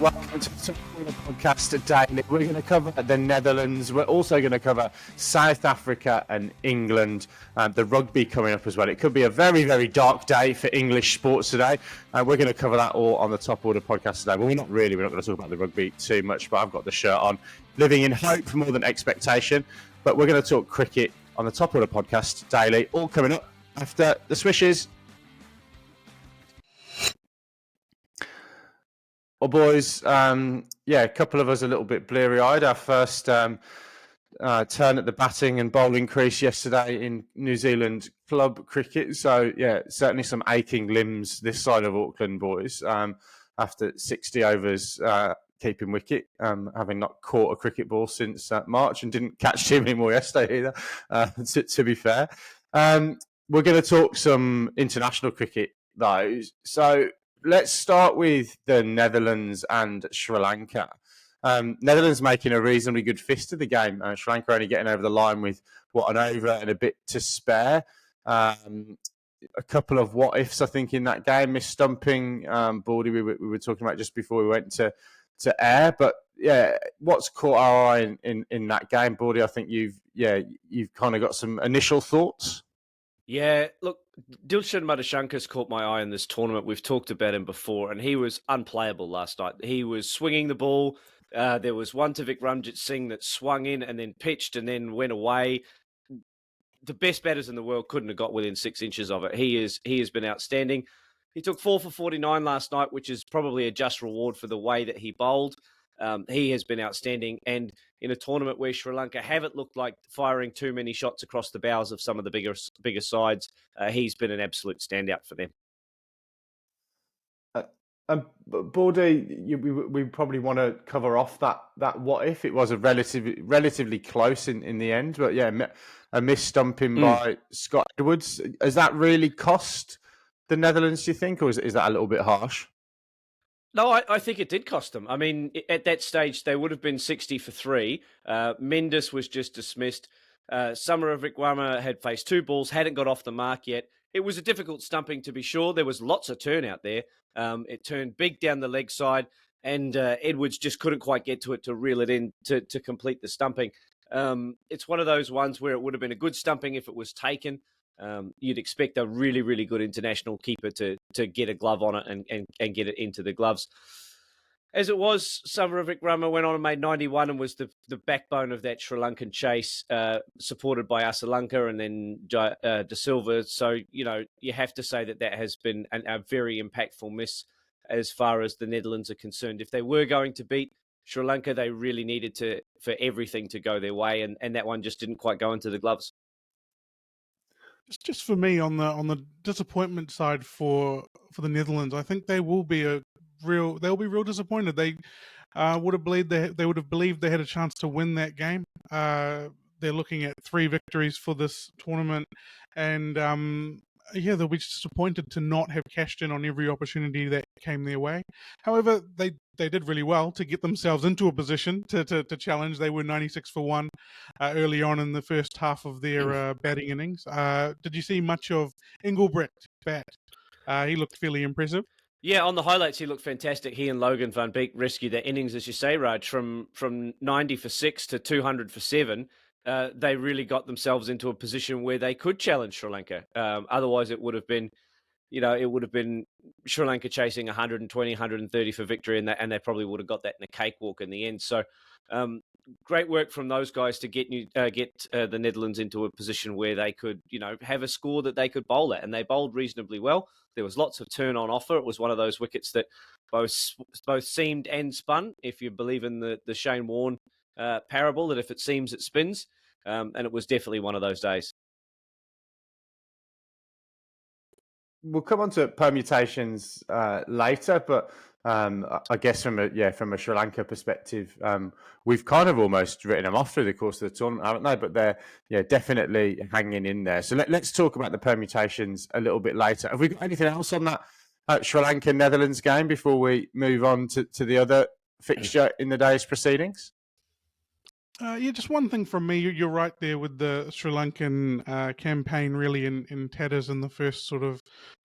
Welcome to the podcast today. We're going to cover the Netherlands. We're also going to cover South Africa and England. The rugby coming up as well. It could be a very, very dark day for English sports today. We're going to cover that all on the Top Order podcast today. Well, we're not really. We're not going to talk about the rugby too much, but I've got the shirt on. Living in hope more than expectation. But we're going to talk cricket on the Top Order podcast daily. All coming up after the swishes. Well, boys, a couple of us a little bit bleary-eyed. Our first turn at the batting and bowling crease yesterday in New Zealand club cricket. So, yeah, certainly some aching limbs this side of Auckland, boys, after 60 overs keeping wicket, having not caught a cricket ball since March and didn't catch too many more yesterday either, to be fair. We're going to talk some international cricket, though. So, let's start with the Netherlands and Sri Lanka. Netherlands making a reasonably good fist of the game. Sri Lanka only getting over the line with, an over and a bit to spare. A couple of what-ifs, I think, in that game. Miss stumping, Baldy, we were talking about just before we went to air. But, yeah, what's caught our eye in that game, Baldy? I think you've kind of got some initial thoughts. Yeah, look, Dilshan Madhushankar's caught my eye in this tournament. We've talked about him before, and he was unplayable last night. He was swinging the ball. There was one to Vic Ramjit Singh that swung in and then pitched and then went away. The best batters in the world couldn't have got within 6 inches of it. He has been outstanding. He took 4 for 49 last night, which is probably a just reward for the way that he bowled. He has been outstanding. And in a tournament where Sri Lanka haven't looked like firing too many shots across the bows of some of the bigger sides, he's been an absolute standout for them. Baldy, we probably want to cover off that what if. It was a relatively close in the end, but yeah, a miss stumping by Scott Edwards. Has that really cost the Netherlands, do you think, or is that a little bit harsh? No, I think it did cost them. I mean, at that stage, they would have been 60 for 3. Mendes was just dismissed. Summer Vikrama had faced 2 balls, hadn't got off the mark yet. It was a difficult stumping, to be sure. There was lots of turn out there. It turned big down the leg side, and Edwards just couldn't quite get to it to reel it in to complete the stumping. It's one of those ones where it would have been a good stumping if it was taken. You'd expect a really, really good international keeper to get a glove on it and get it into the gloves. As it was, Summer Vikrama went on and made 91 and was the backbone of that Sri Lankan chase, supported by Asalanka and then De Silva. So, you have to say that has been a very impactful miss as far as the Netherlands are concerned. If they were going to beat Sri Lanka, they really needed for everything to go their way, and that one just didn't quite go into the gloves. Just for me, on the disappointment side for the Netherlands, I think they will be real disappointed. They would have believed they had a chance to win that game. They're looking at 3 victories for this tournament, and they'll be disappointed to not have cashed in on every opportunity that came their way. However, they did really well to get themselves into a position to challenge. They were 96 for 1 early on in the first half of their batting innings. Did you see much of Engelbrecht bat? He looked fairly impressive. Yeah, on the highlights, he looked fantastic. He and Logan van Beek rescued their innings, as you say, Raj, from 90 for 6 to 200 for 7. They really got themselves into a position where they could challenge Sri Lanka. Otherwise, it would have been, Sri Lanka chasing 120, 130 for victory, and they probably would have got that in a cakewalk in the end. So, great work from those guys to get the Netherlands into a position where they could, have a score that they could bowl at, and they bowled reasonably well. There was lots of turn on offer. It was one of those wickets that both seamed and spun, if you believe in the Shane Warne parable, that if it seems, it spins. And it was definitely one of those days. We'll come on to permutations later, but I guess from a Sri Lanka perspective, we've kind of almost written them off through the course of the tournament, haven't they? But they're definitely hanging in there. So let's talk about the permutations a little bit later. Have we got anything else on that Sri Lanka Netherlands game before we move on to the other fixture in the day's proceedings? Yeah, just one thing from me. You're right there with the Sri Lankan campaign really in tatters in the first sort of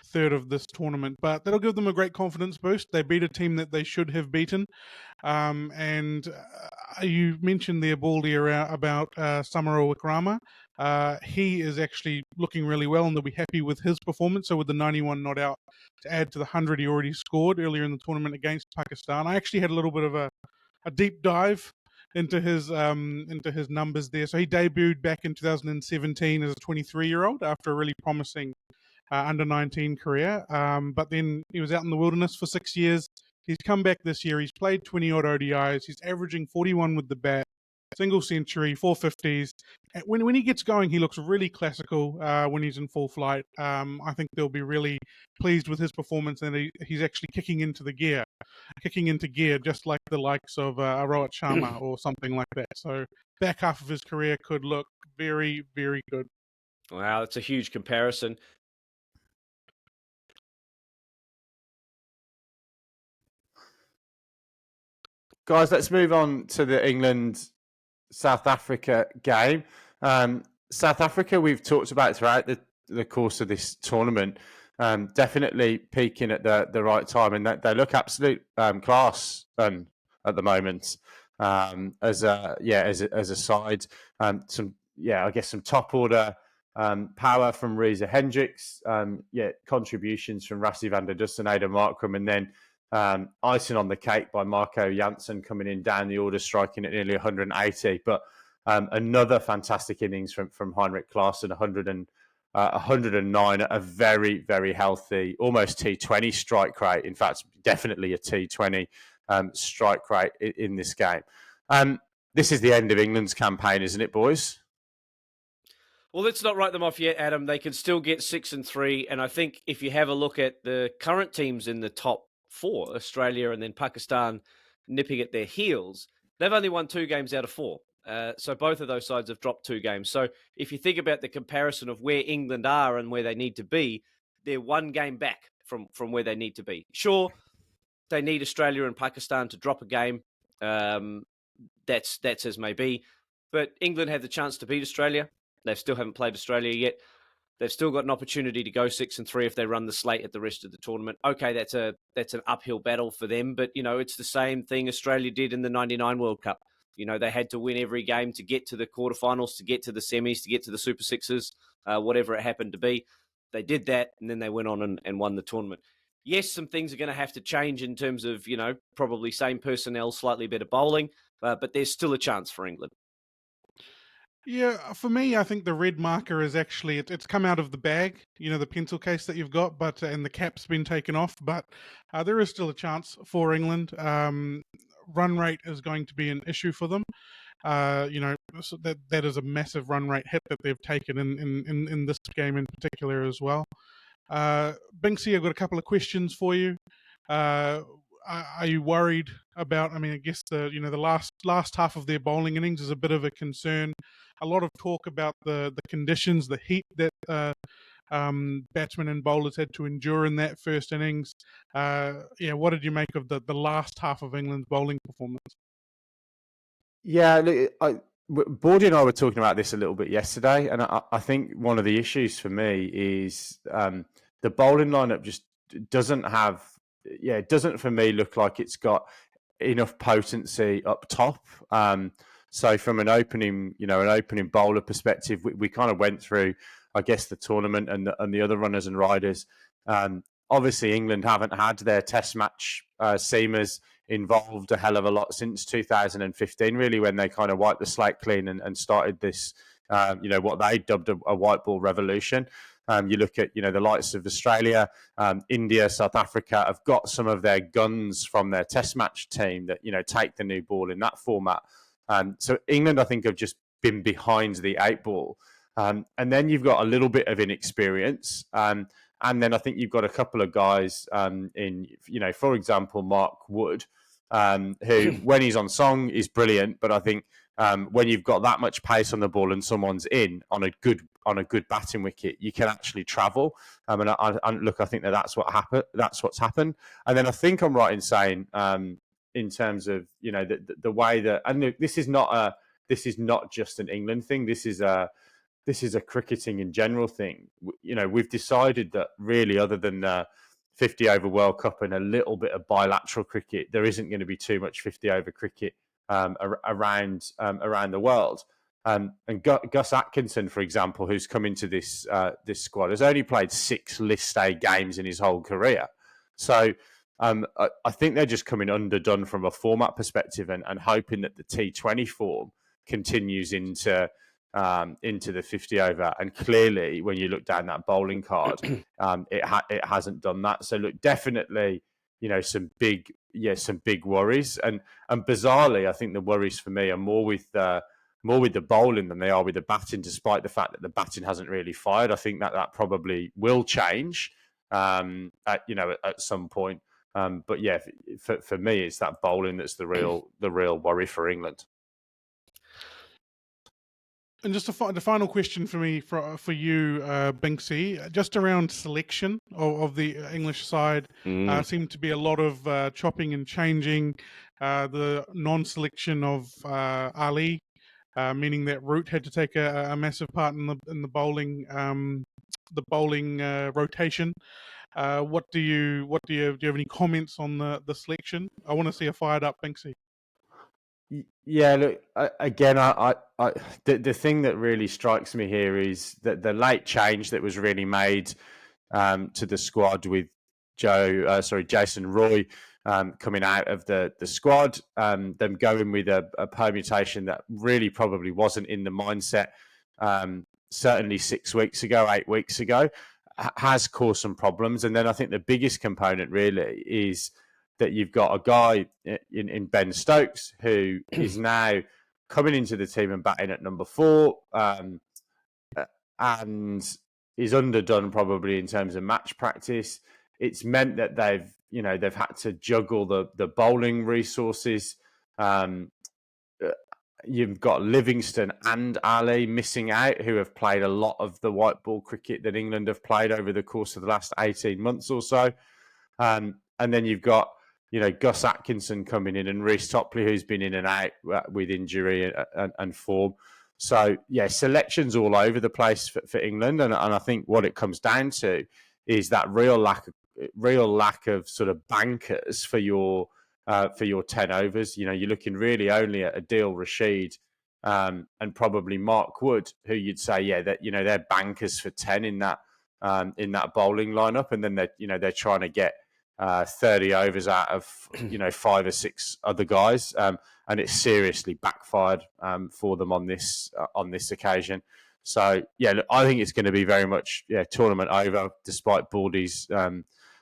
third of this tournament. But that'll give them a great confidence boost. They beat a team that they should have beaten. And you mentioned there, Baldy, about Samaro Wickrama. He is actually looking really well, and they'll be happy with his performance. So with the 91 not out to add to the 100 he already scored earlier in the tournament against Pakistan. I actually had a little bit of a deep dive into his numbers there. So he debuted back in 2017 as a 23-year-old after a really promising under 19 career. But then he was out in the wilderness for 6 years. He's come back this year. He's played 20 odd ODIs. He's averaging 41 with the bat, single century, 450s. When he gets going, he looks really classical when he's in full flight. I think they'll be really pleased with his performance, and he's actually kicking into gear, just like the likes of Rohit Sharma or something like that. So back half of his career could look very, very good. Wow, that's a huge comparison. Guys, let's move on to the England-South Africa game. South Africa, we've talked about throughout the course of this tournament, definitely peaking at the right time, and they look absolute class at the moment as a side. I guess some top order power from Reza Hendricks, contributions from Rassie van der Dussen, Ada Markram, and then icing on the cake by Marco Jansen coming in down the order, striking at nearly 180. But another fantastic innings from Heinrich Klaassen, 109 at a very, very healthy, almost T20 strike rate. In fact, definitely a T20 strike rate in this game. This is the end of England's campaign, isn't it, boys? Well, let's not write them off yet, Adam. They can still get 6 and 3. And I think if you have a look at the current teams in the top 4, Australia and then Pakistan nipping at their heels, they've only won 2 games out of 4. So both of those sides have dropped 2 games. So if you think about the comparison of where England are and where they need to be, they're 1 game back from where they need to be. Sure, they need Australia and Pakistan to drop a game. That's as may be. But England had the chance to beat Australia. They still haven't played Australia yet. They've still got an opportunity to go 6 and 3 if they run the slate at the rest of the tournament. Okay, that's an uphill battle for them, but it's the same thing Australia did in the '99 World Cup. They had to win every game to get to the quarterfinals, to get to the semis, to get to the Super Sixes, whatever it happened to be. They did that, and then they went on and won the tournament. Yes, some things are going to have to change in terms of probably same personnel, slightly better bowling, but there's still a chance for England. Yeah, for me, I think the red marker is actually it's come out of the bag. The pencil case that you've got, and the cap's been taken off. But there is still a chance for England. Run rate is going to be an issue for them. So that is a massive run rate hit that they've taken in this game in particular as well. Binksy, I've got a couple of questions for you. Are you worried about? I mean, I guess the last half of their bowling innings is a bit of a concern. A lot of talk about the conditions, the heat that batsmen and bowlers had to endure in that first innings. What did you make of the last half of England's bowling performance? Yeah, Bordy and I were talking about this a little bit yesterday, and I think one of the issues for me is the bowling lineup just doesn't have. Yeah, it doesn't for me look like it's got enough potency up top. So from an opening bowler perspective, we kind of went through, I guess, the tournament and the other runners and riders. Obviously, England haven't had their Test match seamers involved a hell of a lot since 2015, really, when they kind of wiped the slate clean and started this, what they dubbed a white ball revolution. You look at, the likes of Australia, India, South Africa have got some of their guns from their Test match team that, take the new ball in that format. So England, I think, have just been behind the 8 ball. And then you've got a little bit of inexperience. And then I think you've got a couple of guys for example, Mark Wood, who, when he's on song, is brilliant. But I think when you've got that much pace on the ball and someone's in on a good batting wicket, you can actually travel. I think that's what happened. That's what's happened. And then I think I'm right in saying, in terms of the way that, and this is not this is not just an England thing. This is a cricketing in general thing. We've decided that really, other than the 50 over World Cup and a little bit of bilateral cricket, there isn't going to be too much 50 over cricket around the world. And Gus Atkinson, for example, who's come into this squad, has only played 6 List A games in his whole career. So I think they're just coming underdone from a format perspective and hoping that the T20 form continues into the 50 over. And clearly, when you look down that bowling card, it hasn't done that. So look, definitely, some big worries. And bizarrely, I think the worries for me are more with the bowling than they are with the batting, despite the fact that the batting hasn't really fired. I think that probably will change at some point. But yeah, for me, it's that bowling that's the real worry for England. And just the final question for me, for you, Binksy, just around selection of the English side. Seemed to be a lot of chopping and changing. The non-selection of Ali, meaning that Root had to take a massive part in the bowling rotation. Do you have any comments on the selection? I want to see a fired up Binksy. Yeah, look, again, the thing that really strikes me here is that the late change that was really made to the squad with Jason Roy coming out of the squad, them going with a permutation that really probably wasn't in the mindset certainly 6 weeks ago, 8 weeks ago, has caused some problems. And then I think the biggest component really is that you've got a guy in Ben Stokes who is now coming into the team and batting at number 4, and is underdone probably in terms of match practice. It's meant that they've had to juggle the bowling resources. You've got Livingston and Ali missing out, who have played a lot of the white ball cricket that England have played over the course of the last 18 months or so. And then you've got Gus Atkinson coming in and Reece Topley, who's been in and out with injury and form. So, yeah, selections all over the place for England. And I think what it comes down to is that real lack of sort of bankers for your 10 overs. You're looking really only at Adil Rashid and probably Mark Wood, who you'd say, that they're bankers for 10 in that bowling lineup. And then they're trying to get 30 overs out of 5 or 6 other guys, and it's seriously backfired for them on this occasion. So yeah, look, I think it's going to be very much tournament over, despite Baldy's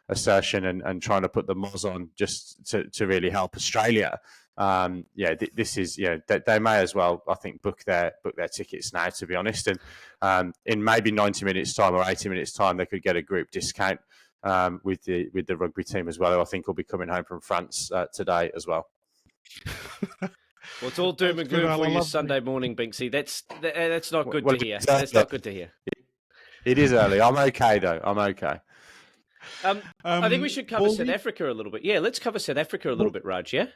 assertion and trying to put the moz on just to really help Australia. This is they may as well, I think, book their tickets now, to be honest, and in maybe 90 minutes time or 80 minutes time they could get a group discount with the rugby team as well, who I think will be coming home from France today as well. Well, it's all doom and gloom for you Sunday morning, Binksy. That's not good to hear. That's not good to hear. It is early. I'm okay though. I'm okay. I think we should cover South Africa a little bit. Yeah, let's cover South Africa a little bit, Raj. Yeah.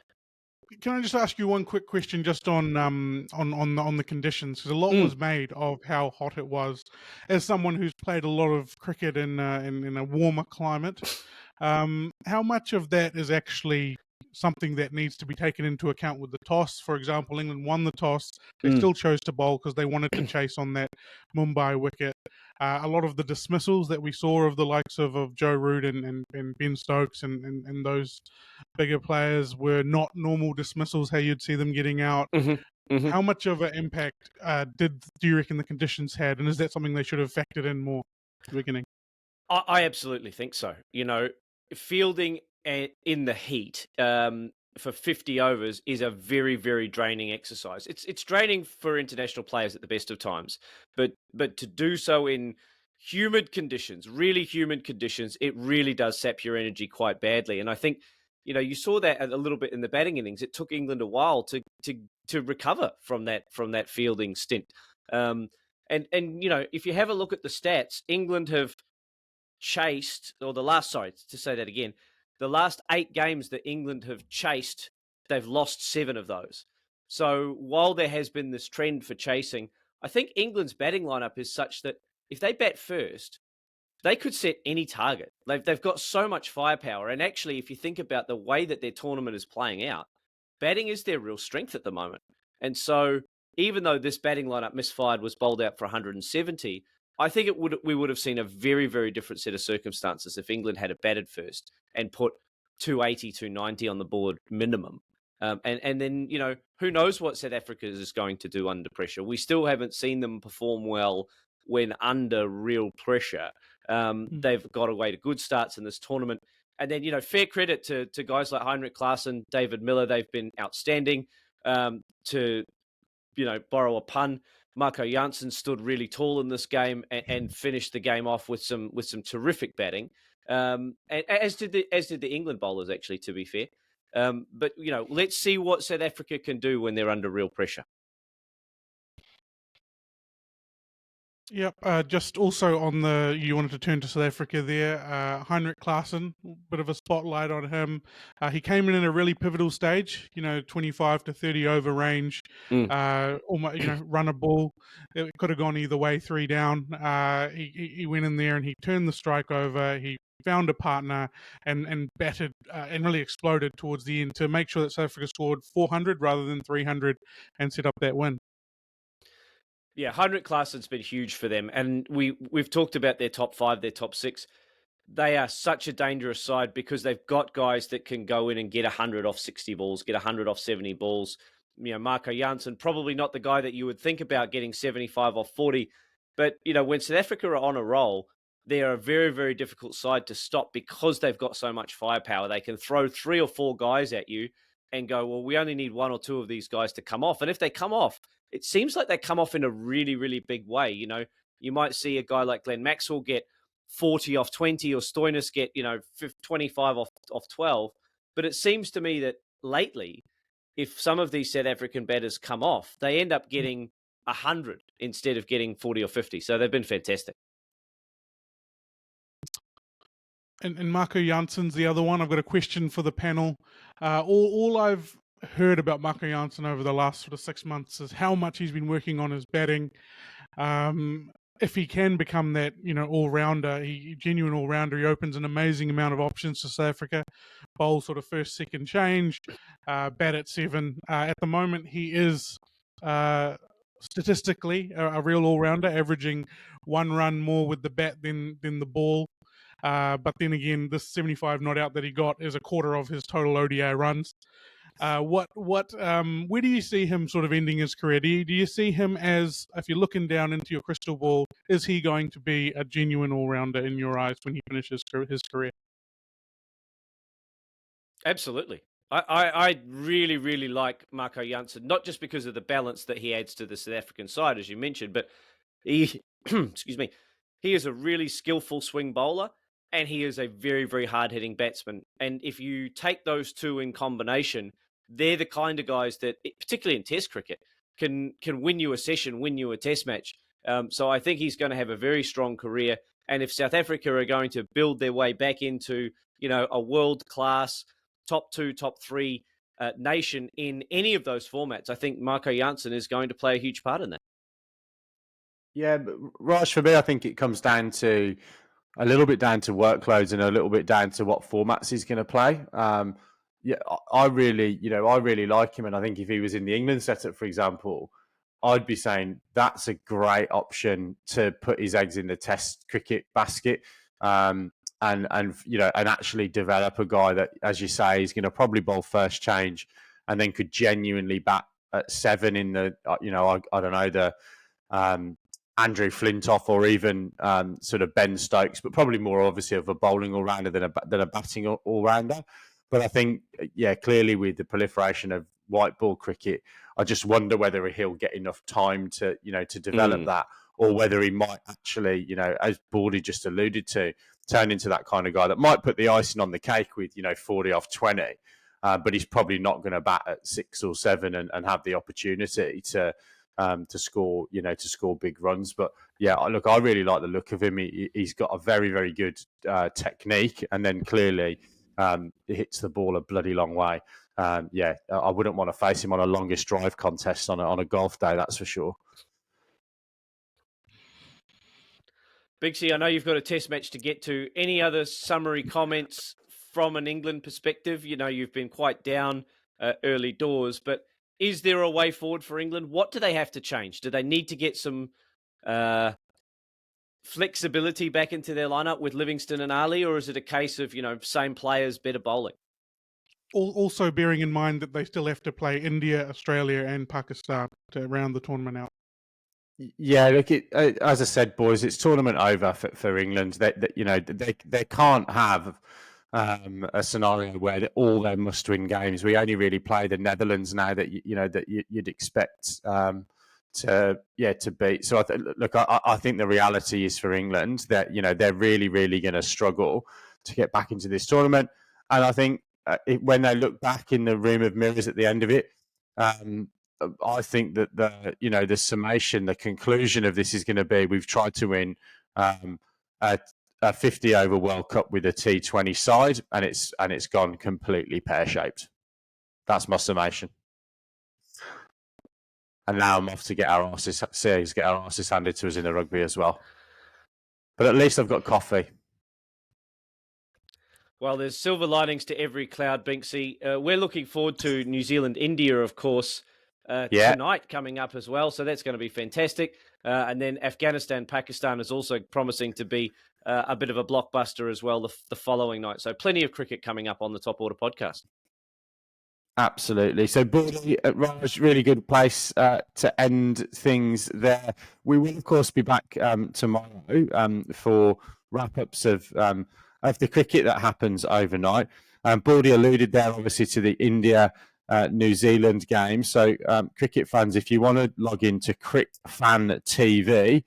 Can I just ask you one quick question, just on the conditions? Because a lot was made of how hot it was. As someone who's played a lot of cricket in a warmer climate, how much of that is actually something that needs to be taken into account with the toss? For example, England won the toss. They still chose to bowl because they wanted to chase on that Mumbai wicket. A lot of the dismissals that we saw of the likes of Joe Root and Ben Stokes and those bigger players were not normal dismissals, how you'd see them getting out. How much of an impact do you reckon the conditions had? And is that something they should have factored in more at the beginning? I absolutely think so. Fielding in the heat for 50 overs is a very, very draining exercise. It's draining for international players at the best of times, but to do so in humid conditions, really humid conditions, it really does sap your energy quite badly. And I think, you saw that a little bit in the batting innings. It took England a while to recover from that fielding stint. And if you have a look at the stats, England have chased, or the last 8 games that England have chased, they've lost 7 of those. So while there has been this trend for chasing, I think England's batting lineup is such that if they bat first, they could set any target. They've got so much firepower. And actually, if you think about the way that their tournament is playing out, batting is their real strength at the moment. And so even though this batting lineup misfired was bowled out for 170, I think we would have seen a very, very different set of circumstances if England had batted first and put 280, 290 on the board minimum. And then, who knows what South Africa is going to do under pressure. We still haven't seen them perform well when under real pressure. They've got away to good starts in this tournament. And then, fair credit to guys like Heinrich Klaassen, David Miller. They've been outstanding. To borrow a pun, Marco Jansen stood really tall in this game and finished the game off with some terrific batting. And as did the England bowlers, actually, to be fair. But let's see what South Africa can do when they're under real pressure. Yep. Just also on you wanted to turn to South Africa there. Heinrich Klaassen, bit of a spotlight on him. He came in a really pivotal stage. 25 to 30 over range. Almost, run a ball. It could have gone either way. 3 down. He went in there and he turned the strike over. He found a partner and batted and really exploded towards the end to make sure that South Africa scored 400 rather than 300 and set up that win. Yeah, Heinrich Klaassen's been huge for them. And we've talked about their top 5, their top 6. They are such a dangerous side because they've got guys that can go in and get 100 off 60 balls, get 100 off 70 balls. Marco Jansen, probably not the guy that you would think about getting 75 off 40. But, when South Africa are on a roll, they're a very, very difficult side to stop because they've got so much firepower. They can throw 3 or 4 guys at you and go, well, we only need 1 or 2 of these guys to come off. And if they come off, it seems like they come off in a really, really big way. You might see a guy like Glenn Maxwell get 40 off 20 or Stoinis get, 25 off 12. But it seems to me that lately, if some of these South African batters come off, they end up getting 100 instead of getting 40 or 50. So they've been fantastic. And Marco Jansen's the other one. I've got a question for the panel. All I've heard about Marco Jansen over the last sort of 6 months is how much he's been working on his batting. If he can become that, all-rounder, genuine all-rounder, he opens an amazing amount of options to South Africa. Bowl sort of first, second change, bat at 7. At the moment, he is statistically a real all-rounder, averaging 1 run more with the bat than the ball. But then again, this 75 not out that he got is a quarter of his total ODI runs. Where do you see him sort of ending his career? Do you see him as, if you're looking down into your crystal ball, is he going to be a genuine all-rounder in your eyes when he finishes his career? Absolutely. I really, really like Marco Jansen, not just because of the balance that he adds to the South African side, as you mentioned, but he, excuse me, he is a really skillful swing bowler and he is a very, very hard-hitting batsman. And if you take those two in combination, they're the kind of guys that, particularly in Test cricket, can win you a session, win you a Test match. So I think he's going to have a very strong career. And if South Africa are going to build their way back into, a world-class top 2, top 3 nation in any of those formats, I think Marco Jansen is going to play a huge part in that. Yeah, but Raj, for me, I think it comes down to a little bit down to workloads and a little bit down to what formats he's going to play. I really like him, and I think if he was in the England setup, for example, I'd be saying that's a great option to put his eggs in the Test cricket basket, and actually develop a guy that, as you say, is going to probably bowl first change, and then could genuinely bat at 7 in the I don't know, the Andrew Flintoff or even sort of Ben Stokes, but probably more obviously of a bowling all-rounder than a batting all-rounder. But I think, clearly with the proliferation of white ball cricket, I just wonder whether he'll get enough time to develop that, or whether he might actually, as Baldy just alluded to, turn into that kind of guy that might put the icing on the cake with, 40 off 20. But he's probably not going to bat at 6 or 7 and have the opportunity to score big runs. But look, I really like the look of him. He's got a very, very good technique, and then clearly he hits the ball a bloody long way. I wouldn't want to face him on a longest drive contest on a golf day, that's for sure. Bigsy, I know you've got a test match to get to. Any other summary comments from an England perspective? You know, you've been quite down early doors, but is there a way forward for England? What do they have to change? Do they need to get some flexibility back into their lineup with Livingston and Ali, or is it a case of, same players, better bowling? Also bearing in mind that they still have to play India, Australia and Pakistan to round the tournament out. Yeah, look, as I said, boys, it's tournament over for England. They can't have a scenario where all their must-win games. We only really play the Netherlands now that you'd expect to beat. So I think the reality is for England that they're really going to struggle to get back into this tournament. And I think when they look back in the room of mirrors at the end of it, I think that the summation, the conclusion of this is going to be: we've tried to win a 50-over World Cup with a T20 side, and it's gone completely pear-shaped. That's my summation. And now I'm off to get our asses handed to us in the rugby as well. But at least I've got coffee. Well, there's silver linings to every cloud, Binksy. We're looking forward to New Zealand, India, of course, tonight coming up as well. So that's going to be fantastic. And then Afghanistan, Pakistan is also promising to be a bit of a blockbuster as well the following night. So plenty of cricket coming up on the Top Order podcast. Absolutely. So, Baldy, Raj, really good place to end things there. We will, of course, be back tomorrow for wrap-ups of the cricket that happens overnight. Baldy alluded there, obviously, to the India New Zealand game. So, cricket fans, if you want to log into Crick Fan TV,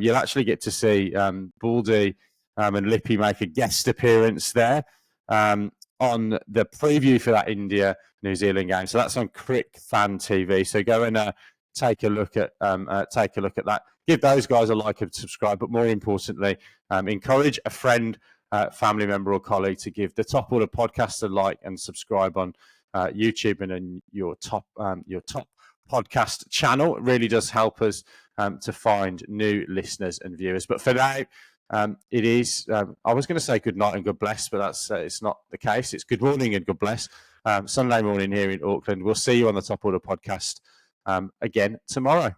you'll actually get to see Baldy and Lippy make a guest appearance there on the preview for that India New Zealand game. So that's on Crick Fan TV. So go and take a look at that. Give those guys a like and subscribe, but more importantly, encourage a friend, family member, or colleague to give the Top Order podcast a like and subscribe on YouTube and in your top podcast channel. It really does help us to find new listeners and viewers. But for now, it is. I was going to say good night and God bless, but that's it's not the case. It's good morning and God bless. Sunday morning here in Auckland. We'll see you on the Top Order podcast again tomorrow.